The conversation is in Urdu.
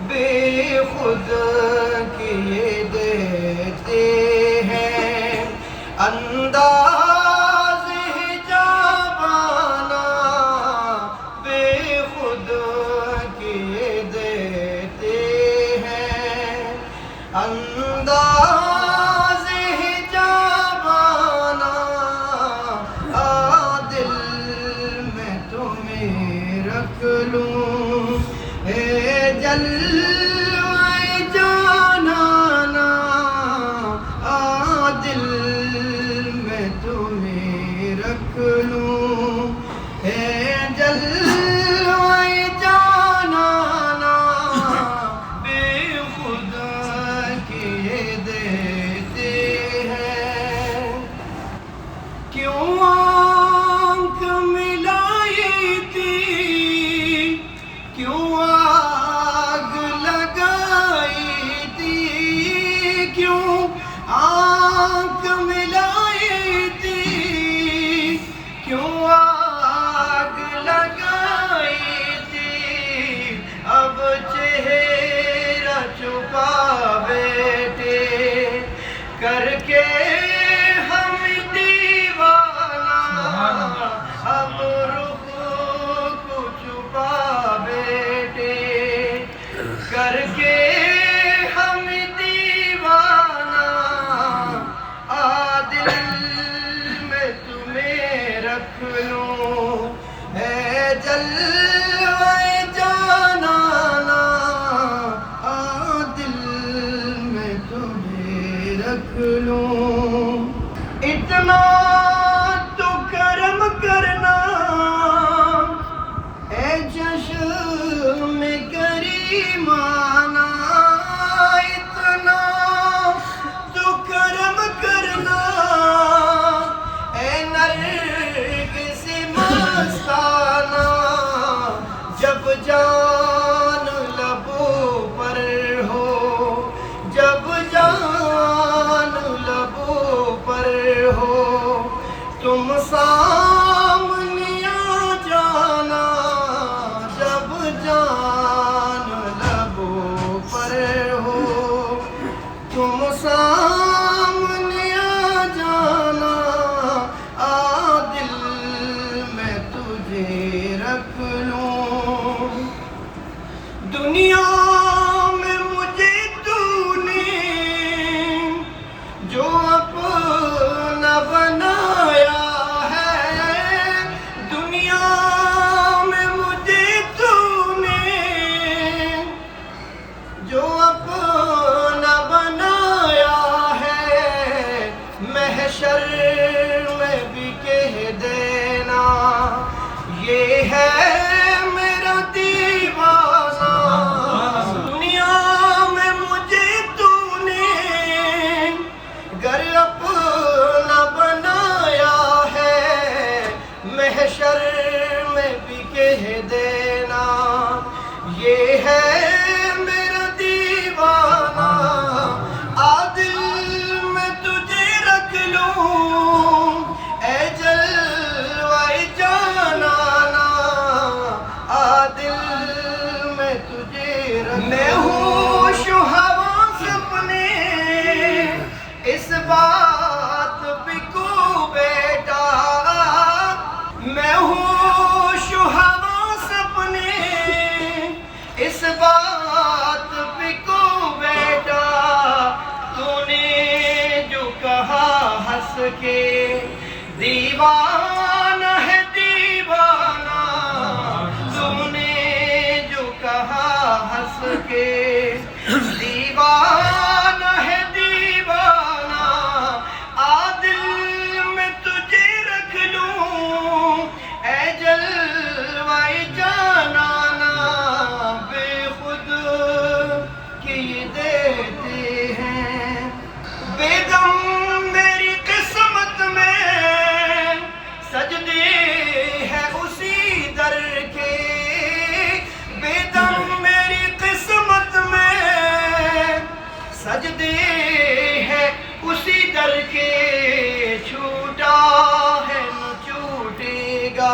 بے خود کیے دیتے ہیں انداز جابانا بے خود کیے دیتے ہیں انداز جابانا دل میں تمہیں رکھ لوں اے جلوہ جانانا دل میں تمہیں رکھ لوں اے جلوہ جانانا بے خود کیے دیتے ہیں کیوں آنکھ ملائی تھی کیوں آگ لگائی تھی کیوں آنکھ ملائی تھی کیوں آگ لگائی تھی اب چہرہ چھپا بیٹے کر کے ہم دیوانہ اب رخ کو چھپا بیٹے کر کے ہم دیوانہ دل میں تمہیں رکھ لوں اے جلوہ جانانا دل میں تمہیں رکھ لوں اتنا تو کرم کرنا اے چشم کریمانہ اتنا تو کرم کرنا اے نرگس مستانہ جب جان لبوں پر ہو جب جان لبوں پر ہو تم سامنے آ جانا جب جان لبوں پر ہو تم سامنے آ جانا دل میں تجھے رکھ لوں دنیا میں مجھے تو نے جو اپنا بنایا ہے دنیا میں مجھے تو نے جو اپنا بنایا ہے محشر میں بھی کہہ دینا یہ ہے میرا دیوانہ دنیا میں مجھے تو نے گر اپنا بنایا ہے محشر میں بھی کہہ دینا یہ ہے میرا دیوانہ دل میں تجھے رکھ لوں اے جلوہ جانانا دل میں تجھے رکھ میں ہوش و حواس اپنے اس بات پہ کو بیٹا میں ہوش و حواس اپنے اس بات پہ کو بیٹا تو نے جو کہا ہنس کے دیوانہ ہے دیوانہ تو نے جو کہا ہنس کے دیوانہ ہے دیوانہ دل میں تجھے رکھ لوں اے جلوہ جانانا بے خود کیے دیتے ہیں بیگم میری قسمت میں سجدے ہے اسی در کے بیگم میری قسمت میں سجدے ہے اسی در کے چھوٹا ہے نہ چھوٹے گا